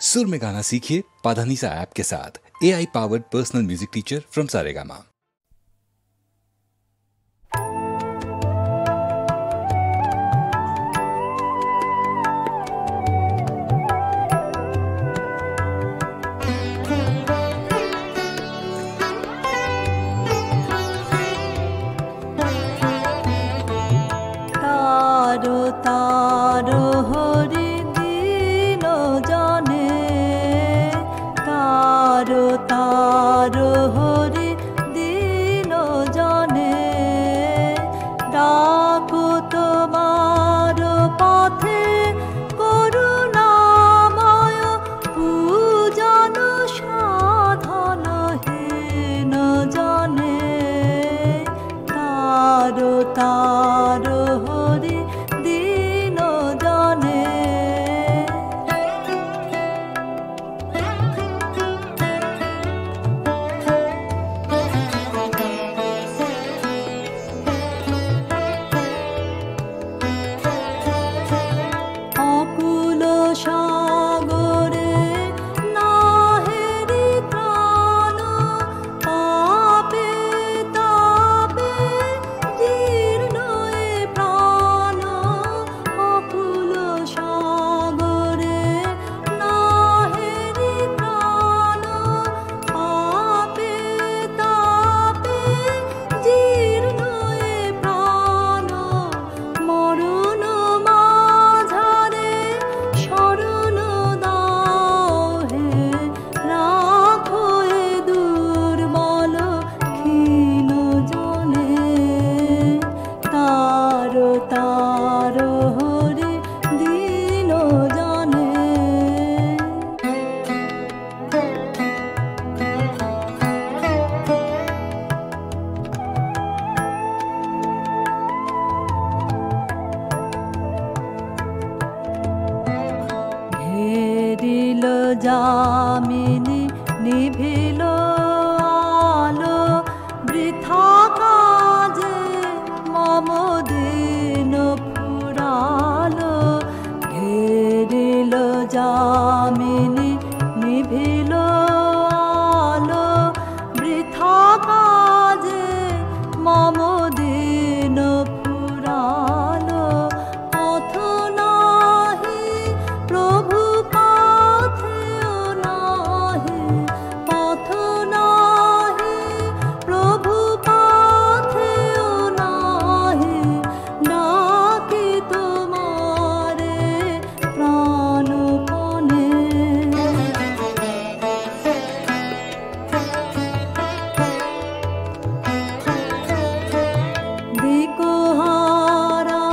सुर में गाना सीखिए पाधानीसा ऐप के साथ। AI powered personal music teacher from Saregama. तारो तारो हरि दीन जाने, तारो तारो हरि दीन जाने, डाको तोमार पथे करुणामय, पूजन साधन हीन जाने, तारो तारो हरि दीन जाने। अकुल सागरे नाहेरि त्राण, पापे तापे जीर्ण ए प्राण। अकुल सागरे नाहेरि त्राण, पापे तापे जीर्ण ए प्राण। मरण माझारे शरण दाओ हे, राखो ए दुर्बल क्षीण जने, तारो तारो हरि दीन जाने। घेरिल जामिनी निभिल आलो, बृथा काजे मम दिन फुरालो। घेरिल जामिनी निभिल आलो, बृथा काजे मम दिन फुरालो। पथ नाही प्रभु पाथेओ नाही, पथ नाही प्रभु पाथेओ नाही। डाकी तुम्हारे प्राणपणे, दिकोहारा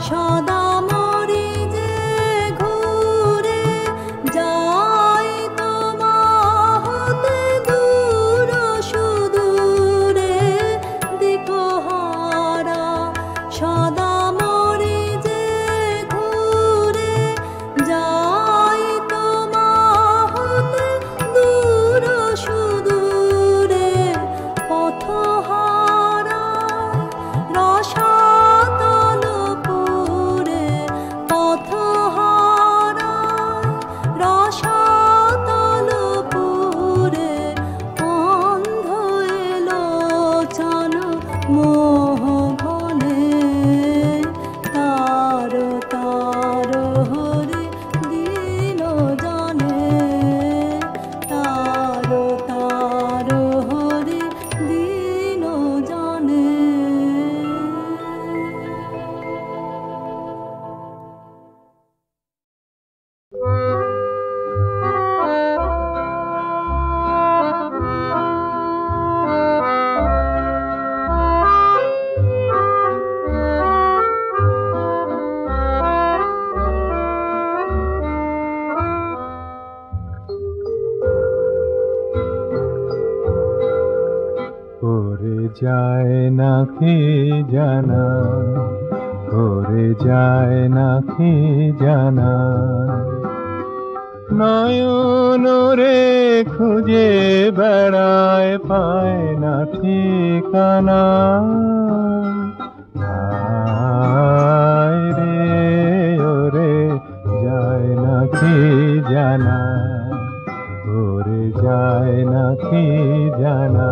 सदा मरि जे घुरे, যাই তোমা হতে দূর সুদূরে। দিকহারা সদা মরি যে ঘুরে, যাই তোমা হতে দূর সুদূরে। পথহারা রসাতল পুরে, পথহারা রসাতল পুরে। অন্ধ এলো চল মোহ ঘনে, তারো তারো হরি দীন জানে, তারো তারো হরি দীন জানে। করে যায় না কি জানা, করে যায় না কি জানা। নয়ন রে খুঁজে বেড়ায়, পায় না ঠিকানা। হায় রে ওরে যায় না কি জানা। জানা, ওরে যায় না কি জানা।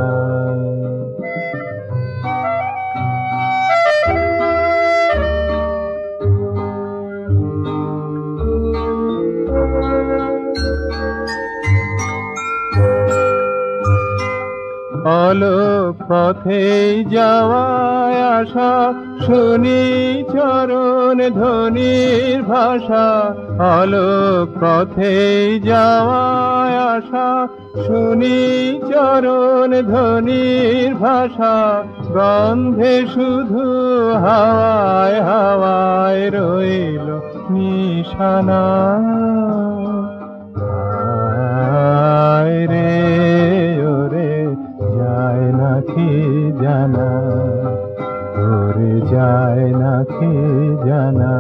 অলোক পথে যাওয়ায় আসা, শুনি চরণ ধ্বনির ভাষা। অলোক পথে যাওয়ায় আসা, শুনি চরণ ধ্বনির ভাষা। গন্ধে শুধু হাওয়ায় হাওয়ায় রইল নিশানা। রে ওরে যায় না কি জানা, ওরে যায় না কি জানা।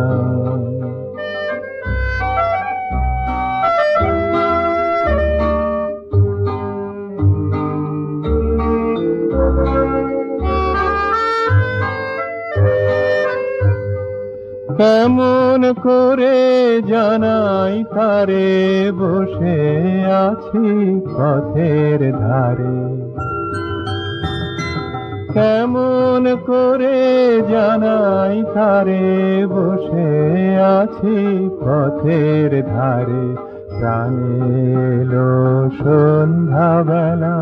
কেমন করে জানাই তারে, বসে আছি পথের ধারে। কেমন করে জানাই তারে, বসে আছি পথের ধারে। প্রাণে এলো সন্ধ্যাবেলা,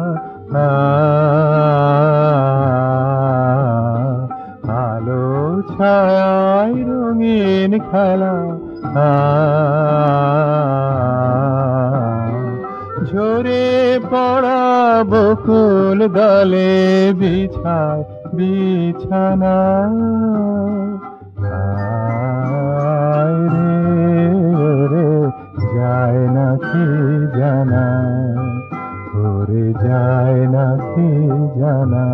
আলো ছায়ায় রঙিন খেলা। ঝরে পড়া বকুল দলে বিছায় বিছানা। রে ওরে যায় না কি জানা, ওরে যায় না কি জানা।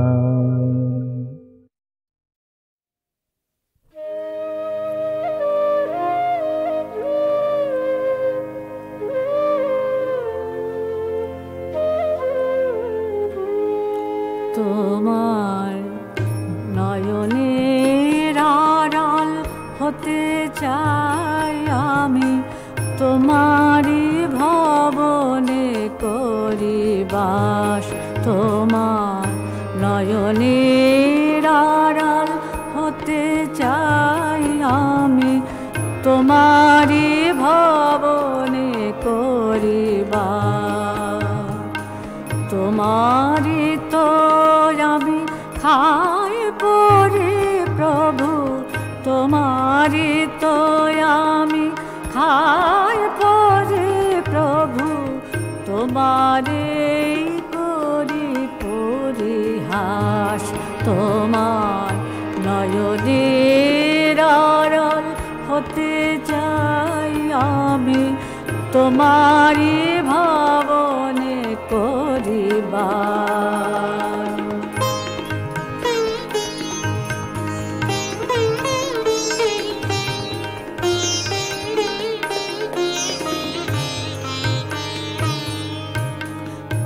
তোমার নয়নের আড়াল হতে চাই আমি, তোমারই ভবনে করি বাস। তোমার নয়নের আড়াল হতে চাই আমি, তোমারই ভবনে করি বাস। তোমারই তো আমি খাই পরে প্রভু, তোমারই তো আমি খাই পরে প্রভু। তোমারে করি পরিহাস, তোমার নয়নের আড়াল হতে চাই আমি, তোমারই ভবনে করিবার।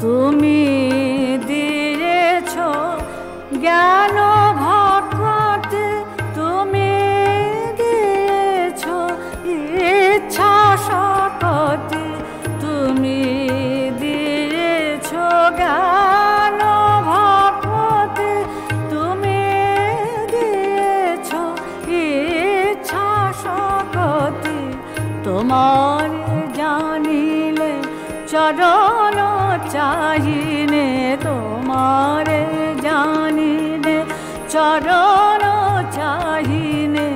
তুমি দিয়েছ জ্ঞান ভক্তি, তুমি দিয়েছ ইচ্ছা শক্তি। তুমি দিয়েছ জ্ঞান ভক্তি, তুমি দিয়েছ ইচ্ছা শক্তি। তোমার জানিলে চরণ চাহিনে, তোমারে জানিলে চরণ চাহিনে।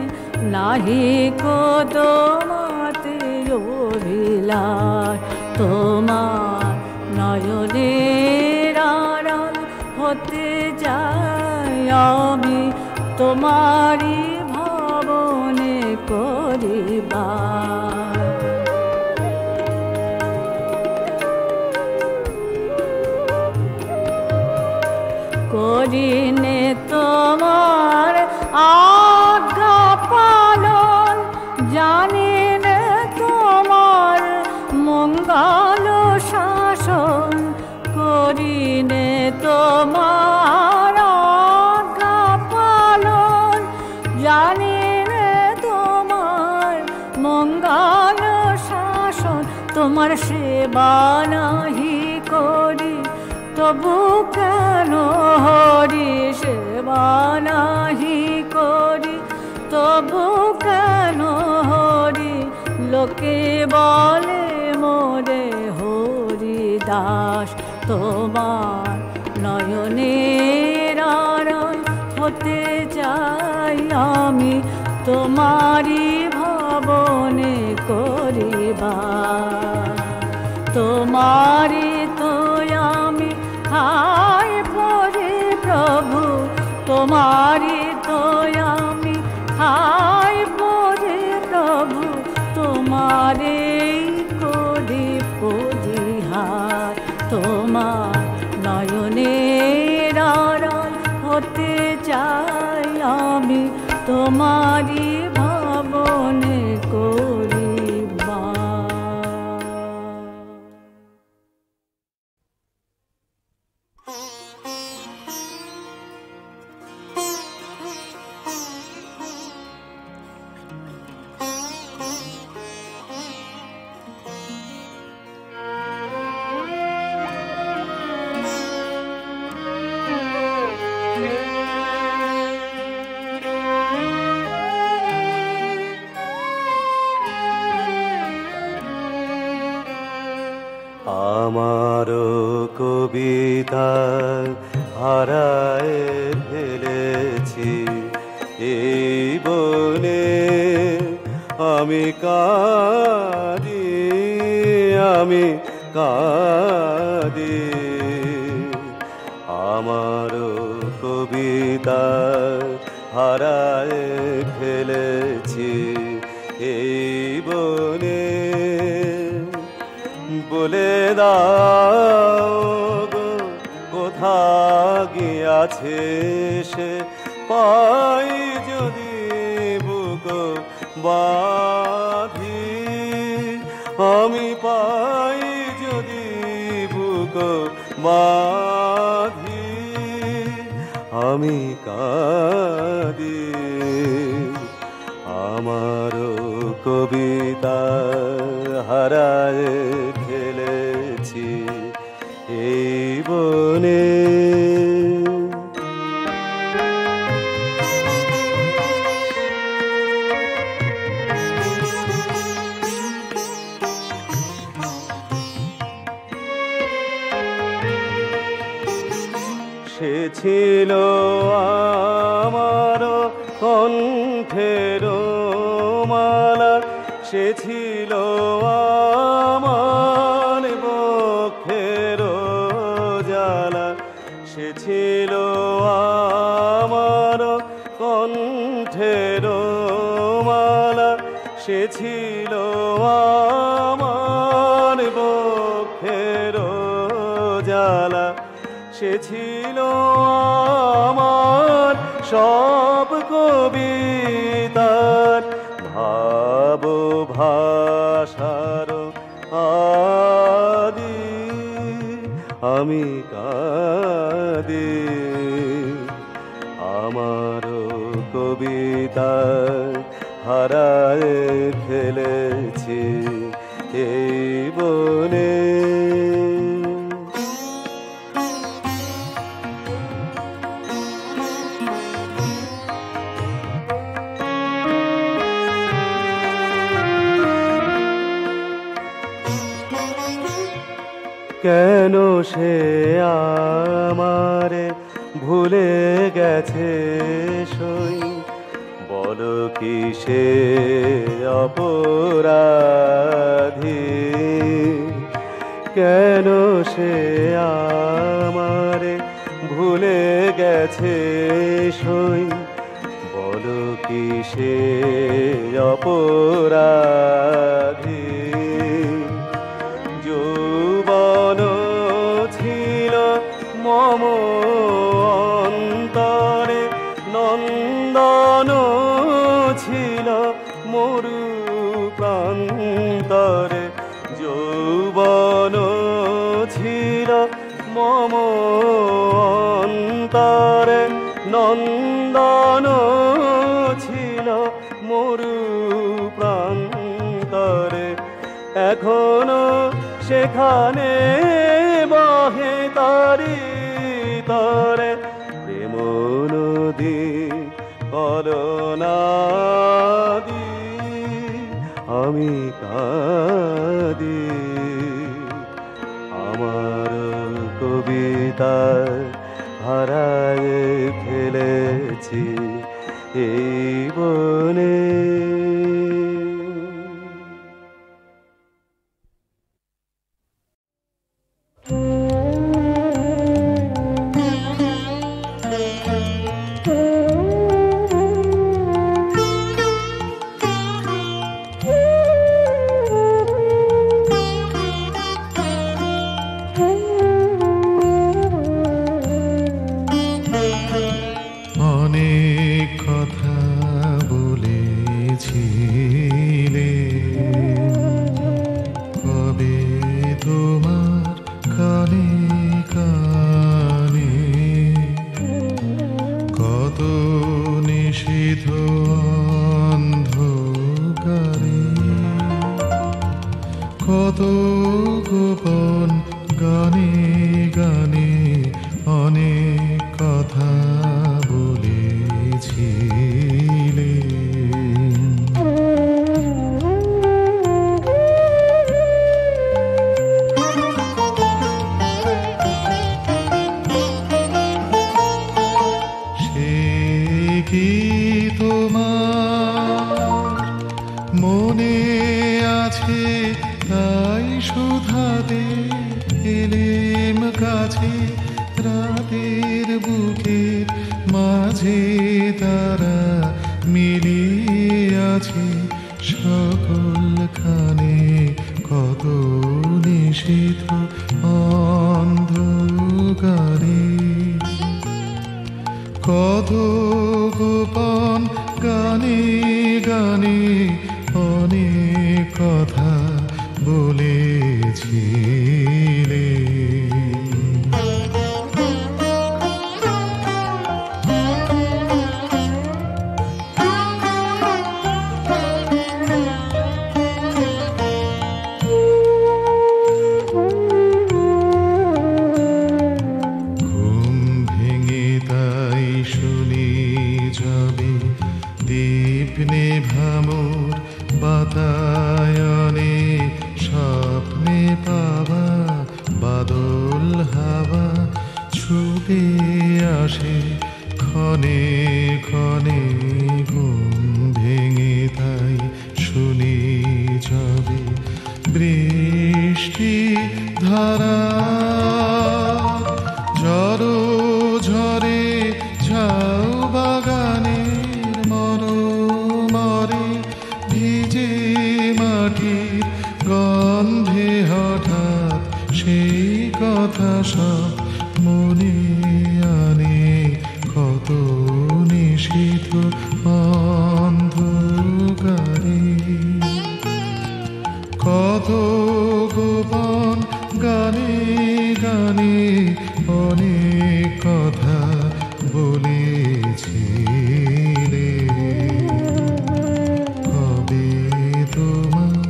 নাহি কো তোমাতে অভিলাষ, তোমার নয়নের আড়াল হতে যাই আমি, তোমারই ভবনে করিবার। করিনে তোমার আজ্ঞা পালন, জানিনে তোমার মঙ্গল শাসন। করিনে তোমার আজ্ঞা পালন, জানিনে তোমার মঙ্গল শাসন। তোমার সেবা নাহি করি তবু কেন হরি, সেবা নাহি করি তবু কেন হরি, লোকে বলে মোরে হরি দাস। তোমার নয়নের আড়াল হতে চাই আমি, তোমারি ভবনে করিবা। তোমারি তো আমি খাই পরে প্রভু, তোমারি তো আমি খাই পরে প্রভু, তোমারে করি পরিহার। তোমার নয়নের আড়াল হতে চাই আমি, তোমারি ভবনে করিবা। আমারও কবিতা হারায় ফেলেছি এই বনে, আমি কাঁদি, আমি কাঁদি। আমারও কবিতা হারায় ফেলেছি এই বনে, বলে দাও গো কোথা গিয়াছে সে, পাই যদি বুক বাঁধি, আমি পাই যদি বুক বাঁধি, আমি কাঁদি। আমারও কবিতা হারায় ফেলেছি এই বনে। সে ছিল আমার কণ্ঠের মালা, সে ছিল আমার বক্ষের জ্বালা, সে ছিল আমার কণ্ঠের মালা, সে ছিল আমার বক্ষের জ্বালা, সে ছিল আমার সব কবিতার ভাব ভাষার আদি, আমি কাঁদি। আমার কবিতা হারায় ফেলেছি এই বনে। কেন সে আমারে ভুলে গেছে সই, বলো কি সে অপরাধী, কেন সে আমারে ভুলে গেছে সই, বলো কি সে অপরাধী। যৌবন ছিল মম অন্তরে, নন্দন ছিল মরু প্রান্তরে, যৌবন ছিল মম অন্তরে, নন্দন ছিল মরু প্রান্তরে। এখনো সেখানে বহে তারি তরে প্রেম নদী করুণাদি আমি কাঁদি আমার কবিতায় হারায় ফেলেছি এই বনে। অনেক কথা বলেছিলে কবে তোমার কানে কানে, কত নিষিদ্ধ অন্ধকারে, কত গোপন গানে গানে অনেক কথা বলেছিলে। সে কি তোমার মনে আছে? তাই সুধাতে এলেম কাছে, রাতের বুকের মাঝে তারা মিলিয়ে আছে সকলখানে, কত নিষিদ্ধ অন্ধকারে, কত গোপন গানে গানে অনেক কথা বলেছিলে। ঘুম ভেঙে তাই শুনি যাবে দীপ নেভামোর বাতায়নে, স্বপ্নে পাওয়া বাদল হাওয়া ছুটে আসে ক্ষণে ক্ষণে। ঘুম ভেঙে তাই শুনি যাবে বৃষ্টি ধারা, ঝড়ো ঝরে ঝাউ বাগানের মরমরে, ভিজে মাটির গন্ধে হঠাৎ সেই কথা সব মনে আনে, কত নিষিদ্ধ অন্ধকারে, কত গোপন গানে গানে অনেক কথা বলেছিলে। কবে তোমার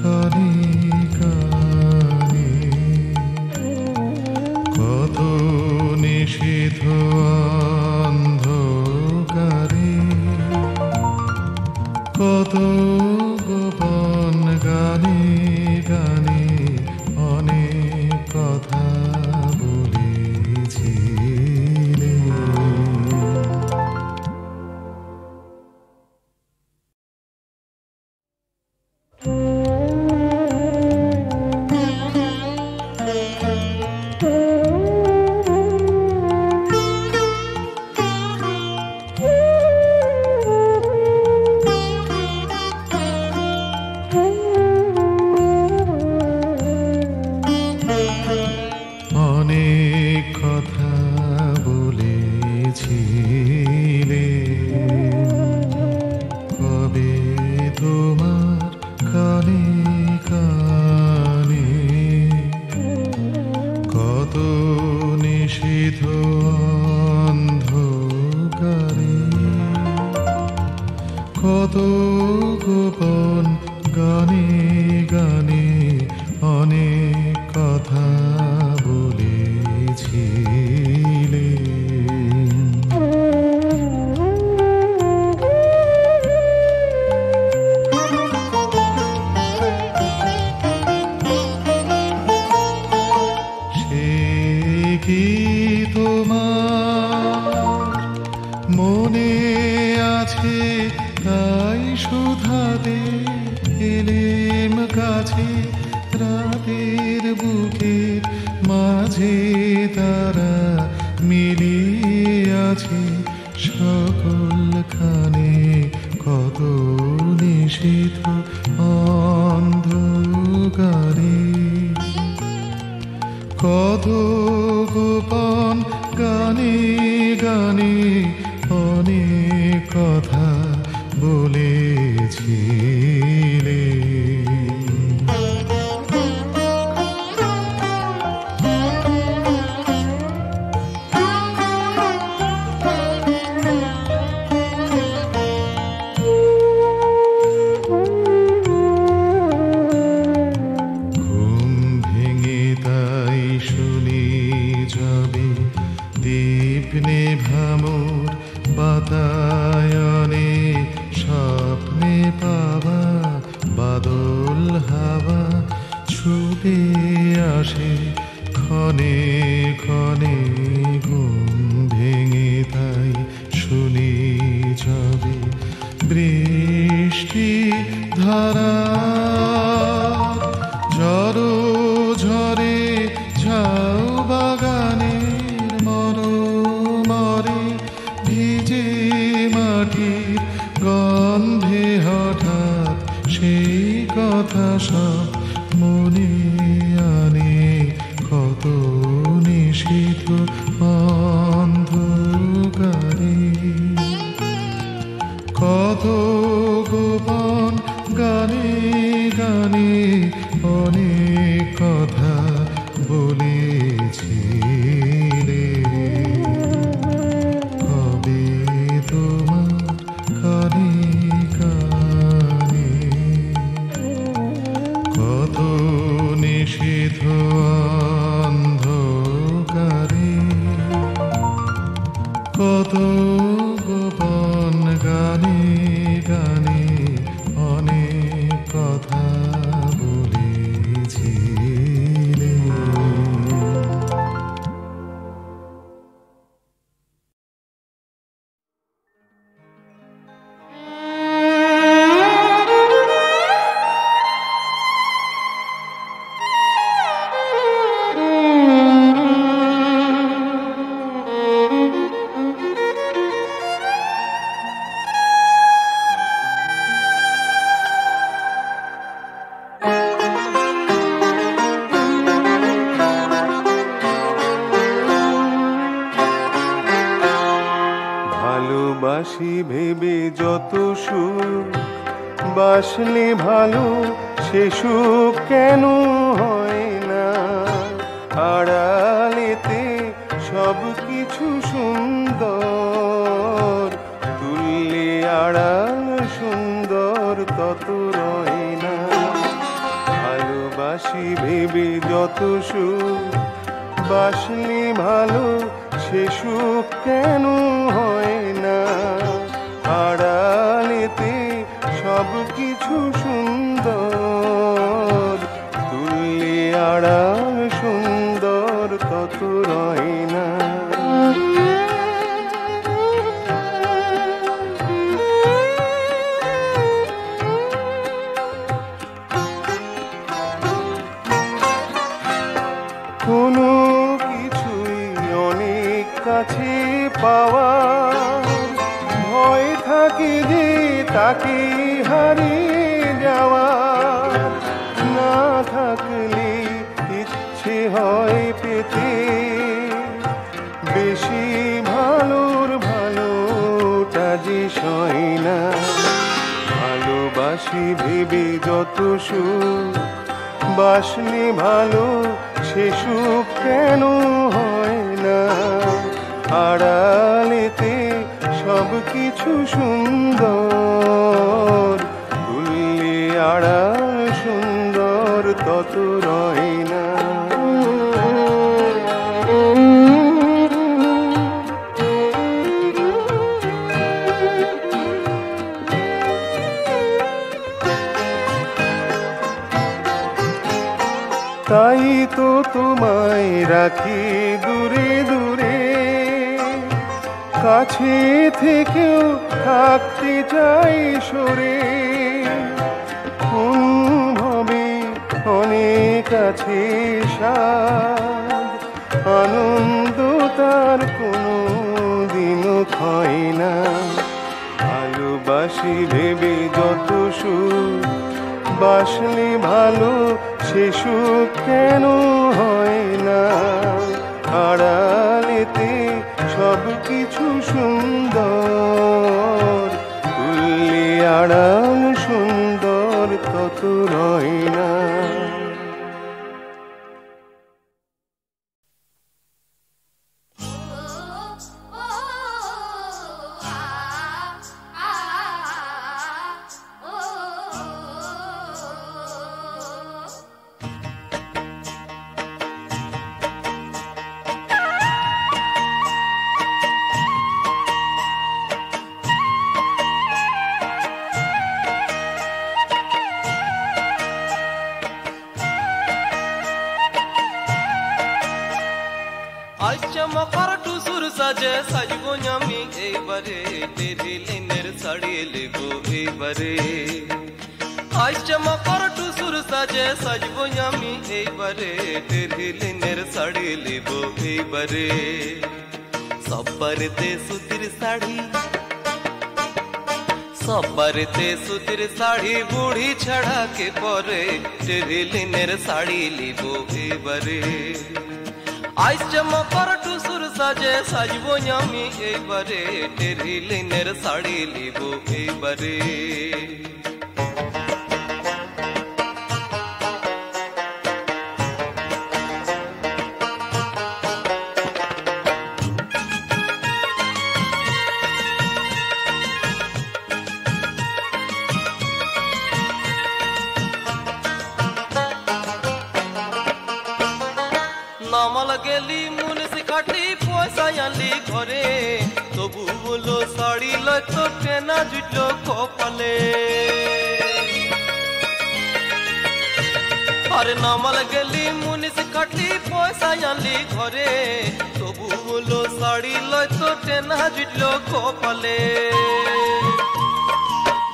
কানে কানে, কত নিষিদ্ধ অন্ধকারে, কত গোপন গানে গানে অনেক কথা বলেছিলে। অনেক কথা বলেছিলে কবে তোমার কানে কানে, কত নিষিদ্ধ অন্ধকারে, কত গোপন গানে গানে কথা বলেছিলে। সে কি তোমার মনে আছে? তাই শুধাতে এলেম কাছে, রাতের বুকের মাঝে তারা মিলিয়ে আছে সকলখানে। কত নিষিদ্ধ অন্ধকারে, কত গোপন গানে গানে অনেক কথা বলেছিলে। ঘুম ভেঙে তাই শুনি যাবে দীপ নেভামোর বাতায়নে, স্বপ্নে পাওয়া বাদল হাওয়া ছুটে আসে ক্ষণে ক্ষণে। ঘুম ভেঙে তাই শুনি যাবে বৃষ্টি ধারা, ঝড়ো ঝরে ঝাউ বাগানের মরমরে, ভিজে মাটির গন্ধে হঠাৎ সেই কথা সব মনে আনে। কত নিষিদ্ধ অন্ধকারে, কত গোপন গানে গানে অনেক কথা বলেছিলে। কবে তোমার কানে কানে কত নিষিদ্ধ অন্ধকারে, কত গোপন গানে গানে অনেক কথা বলেছিলে। ভালোবাসি ভেবে যত সুখ বাসলে ভালো, সে সুখ কেন হয় না? আড়ালেতে সব কিছু সুন্দর, তুললে আড়াল সুন্দর তত রয় না। ভালোবাসি ভেবে যত সুখ বাসলে ভালো, সে সুখ কেন হয় না? আড়ালেতে সব কিছু সুন্দর, তুললে আড়াল সুন্দর তত রয় না। কোনো কিছুই অনেক কাছে পাওয়া, ভয় থাকে যে তাকে হারিয়ে যাওয়া। না থাকলে ইচ্ছে হয় পেতে, বেশি ভালোর ভালোটা যে সয় না। ভালোবাসি ভেবে যত সুখ বাসলে ভালো, সে সুখ কেন হয় না? আড়ালেতে সব কিছু সুন্দর, তুললে আড়াল সুন্দর তত রয় না। তাই তো তোমায় রাখি দূরে দূরে, কাছে থেকেও থাকতে চাই সরে। কোন ভাবে অনেক আছে সাদ, আনন্দ তার কোনো দিনও ক্ষয় না। ভালোবাসি ভেবে যত সুখ, বাসলে ভালো সে সুখ কেন হয় না? আড়ালেতে সব কিছু সুন্দর, তুললে আড়াল সুন্দর তত নয় না। চমকার টুসুর সাজে সাজবো আমি এইবারে, তেরি লিনের শাড়ি লেবো এইবারে। আজ চমকার টুসুর সাজে সাজবো আমি এইবারে, তেরি লিনের শাড়ি লেবো এইবারে। সব্বারেতে সুতির শাড়ি, সব্বারেতে সুতির শাড়ি, বুড়ি ছাড়া কে পরে, তেরি লিনের শাড়ি লিবো এইবারে। আজ চমকার টুসুর সাজে সাজবো আমি এইবারে, তেরি লিনের শাড়ি লিবো এইবারে। নামাল গেলি মুনিসি খাটি পয়সা আনলি ঘরে, তবু বলো শাড়ি লয় তো কেনা জুটলো কপালে। আরে নামাল গেলি মুনিসি খাটি পয়সা আনলি ঘরে, তবু বলো শাড়ি লয় তো কেনা জুটলো কপালে।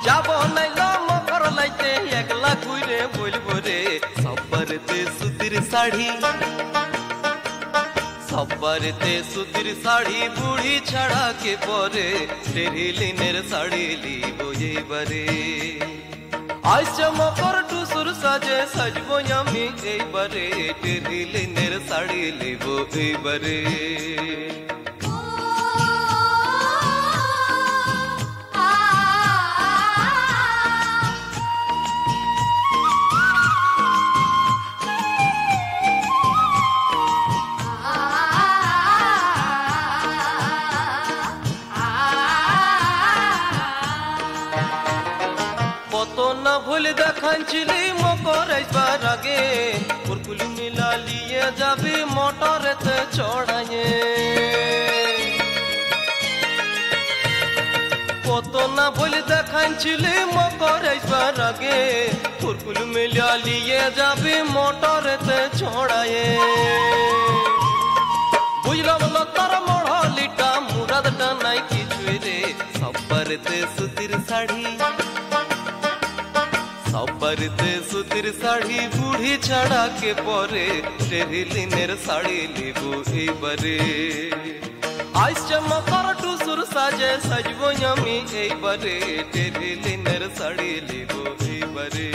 যাব নাইলো মকর লাইতে একলা ঘুরে বলবো রে, সব্বারেতে সুতির শাড়ি, সব্বারেতে সুতির শাড়ি, বুড়ি ছাড়া কে পরে, তেরি লিনের শাড়ি লিবো এইবারে। আজ চমকার টুসুর সাজে সাজবো আমি এইবারে, তেরি লিনের শাড়ি লিবো এইবারে। ভুল দেখাচ্ছিলি মকর আসবার আগে, পুরকুলি মিলা লিয়ে যাবি মোটরেতে চড়াইয়ে। কত না ভুল দেখাচ্ছিলি মকর আসবার আগে, পুরকুলি মিলা লিয়ে যাবি মোটরেতে চড়াইয়ে। বুঝলাম তোর মড়লিটা মুরাদটা নাই কিছুই রে, সব্বারেতে সুতির শাড়ি, সব্বারেতে সুতির শাড়ি, বুড়ি ছাড়া কে পরে, তেরি লিনের শাড়ি লিবো এইবারে। আজ চমকার টুসুর সাজে সাজবো আমি এইবারে, তেরি লিনের শাড়ি লিবো এইবারে।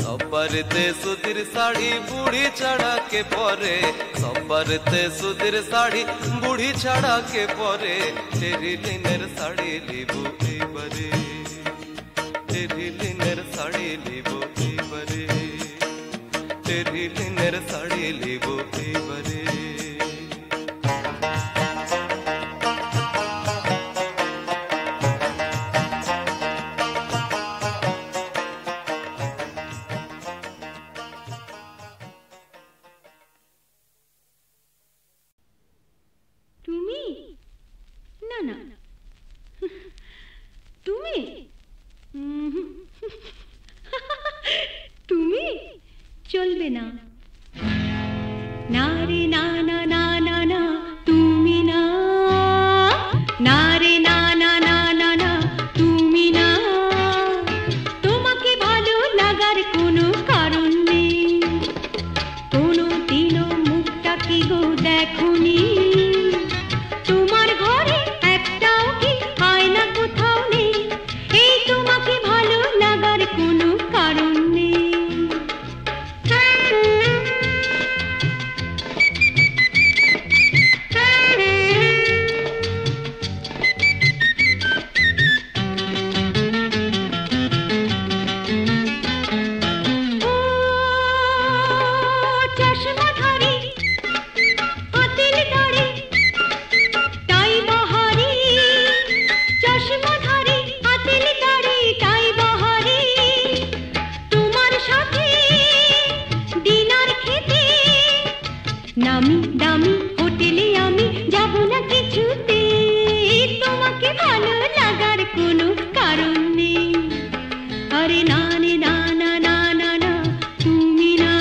সব্বারেতে সুতির শাড়ি, বুড়ি ছাড়া কে পরে, সব্বারেতে সুতির শাড়ি, বুড়ি ছাড়া কে পরে, তেরি লিনের শাড়ি লিবো এইবারে, তেরি লিনের শাড়ি লিবো এইবারে, তেরি লিনের শাড়ি লিবো এইবারে। তুমি না না তুমি তুমি চলবে না। না রে না না না না না তুমি না, না রে না না না না না তুমি না, তোমাকে ভালো লাগার কোনো কারণ নেই, কোনো দিনও মুখটা কি গো দেখোনি, তোমার ঘরে একটাও কি আয়না কোথাও নেই, এই তোমাকে ভালো লাগার কোনো কারণ নেই। নামি দামি হোটেলে আমি যাব না কিছুতে, তোমাকে ভালো লাগার কোনো কারণ নেই, আরে না রে না না না না না তুমি না,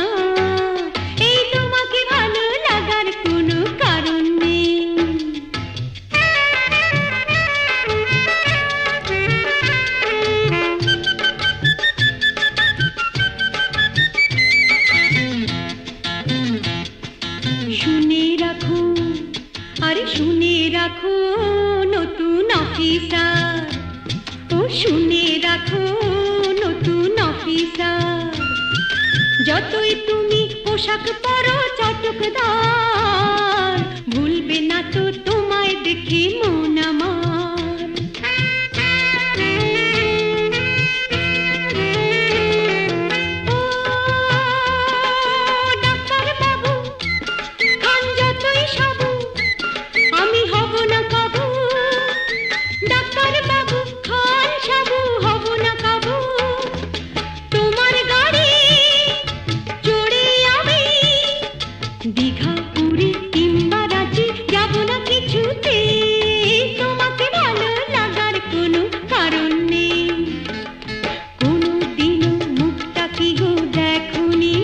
এই তোমাকে ভালো লাগার কোনো কারণ নেই। শুনে রাখো, আরে শুনে রাখো নতুন অফিসার, ও শুনে রাখো নতুন অফিসার, যতই তুমি পোশাক পরো চটকদার, ভুলবে না তো তোমায় দেখে মন আমার। ও ডাক্তার বাবু, খান যতই সাবু, আমি হব না কাবু, ডাক্তার বাবু খান সাবু, হব না কাবু, তোমার গাড়ি চড়ে আমি দীঘা পুরী কিংবা রাঁচি যাব না কিছুতে, তোমাকে ভালো লাগার কোনো কারণ নেই, কোনো দিনও মুখটা কি গো দেখোনি,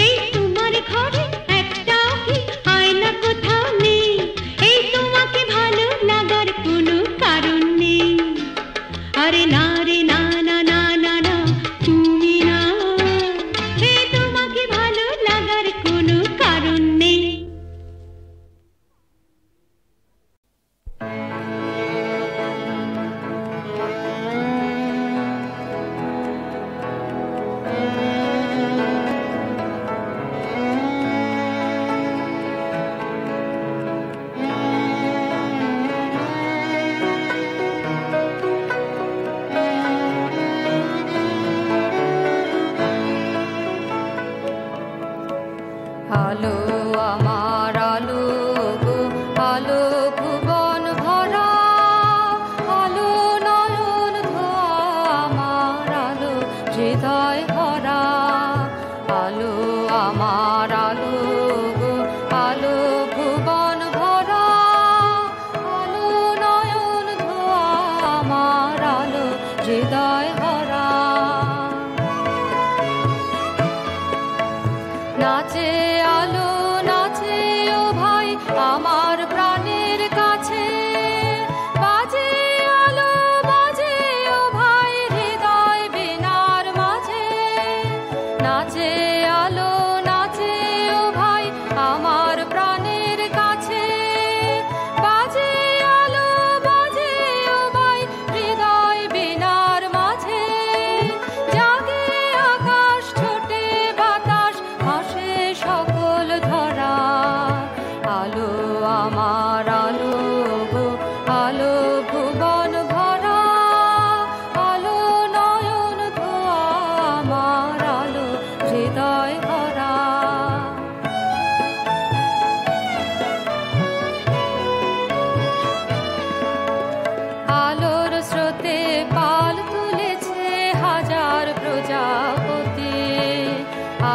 এই তোমার ঘরে একটাও কি আয়না কোথাও নেই, এই তোমাকে ভালো লাগার কোনো কারণ নেই, আরে না রে না না না না না তুমি না, এই তোমাকে ভালো লাগার কোনো কারণ নেই। আলো আমার আলো গো, আলো ভুবন ভরা, আলো নয়ন ধোয়া আমার আলো হৃদয় ভরা, আলো আমার আলো গো, আলো ভুবন ভরা, আলো নয়ন ধোয়া আমার আলো হৃদয় ভরা। নাচে আলো নাচে ও ভাই আমার প্রাণের কাছে, বাজে আলো বাজে ও ভাই হৃদয় বীণার মাঝে, নাচে আলো নাচে ও ভাই আমার প্রাণের কাছে, বাজে আলো বাজে ও ভাই হৃদয় বীণার মাঝে, জাগে আকাশ ছোটে বাতাস হাসে সকল ধরা, আলো আমার আলো গো, আলো ভুবন ভরা, আলো নয়ন ধোয়া আমার আলো হৃদয় ভরা। আলোর স্রোতে পাল তুলেছে হাজার প্রজাপতি,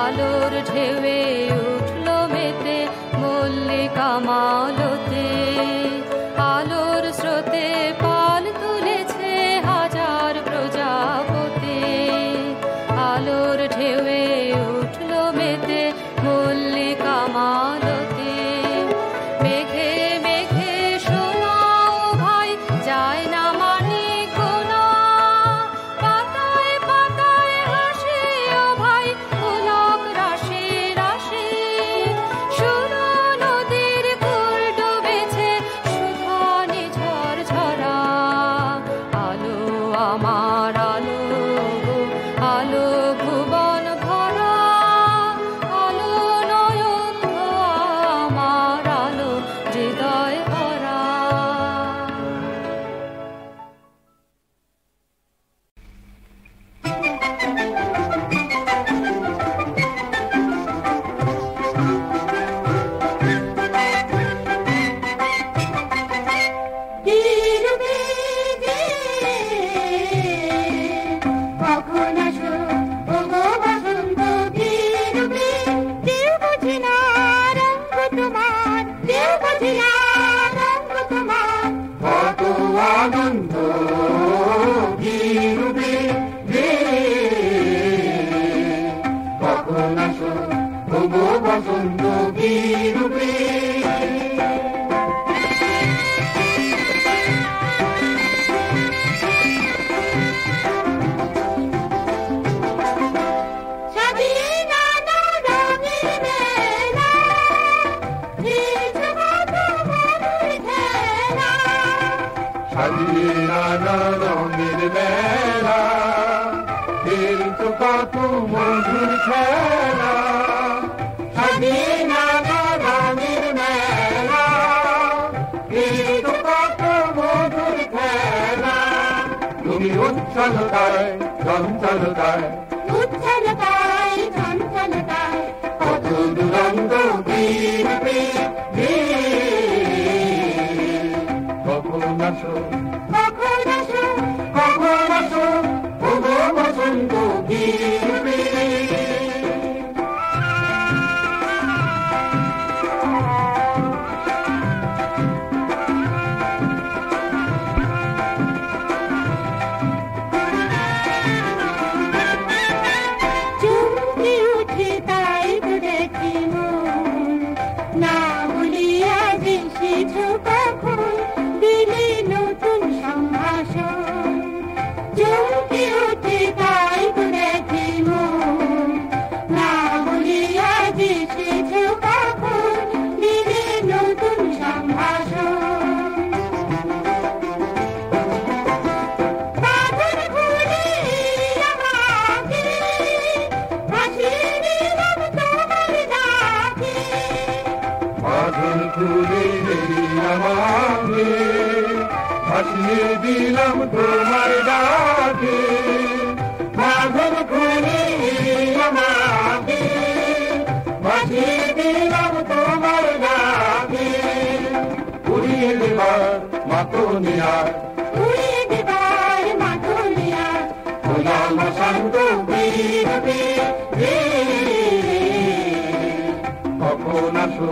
আলোর ঢেউয়ে উঠল মেতে মল্লিকা মালতে, আলোর স্রোতে পাল তুলেছে হাজার প্রজাপতি, আলোর ঢেউয়ে উঠল মেতে মল্লিকা বসন্ত বিরূপে সাজিয়ে নানা রঙের মেলা খেলতো কত মধুর খেলা সাজিয়ে নানা রঙের মেলা খেলতো কত মধুর খেলা তুমি উচ্ছলতায় চঞ্চলতায় উচ্ছলতায় চঞ্চলতায় কত দুরন্ত বীরবে কখন আসো কখন আসো কখন আসো ওগো বসন্ত বীরবে চমকে উঠে তাই তো দেখি মন না বলিয়া এসেছো কখন দিলে নতুন সম্ভাষণ চমকে উঠে তাই তো দেখি মন না বলিয়া এসেছো কখন দিলে নতুন সম্ভাষণ বাঁধন খুলে আমাকে ভাসিয়ে দিলাম তোমার ডাকে বাঁধন খুলে আমাকে ভাসিয়ে দিলাম তোমার ডাকে বাঁধন খুলে আমাকে ভাসিয়ে দিলাম তোমার ডাকে উড়িয়ে দেবার মাতনিয়ার উড়িয়ে দেবার মাতনিয়ার হলাম বসন্ত বীরবে কখন আসো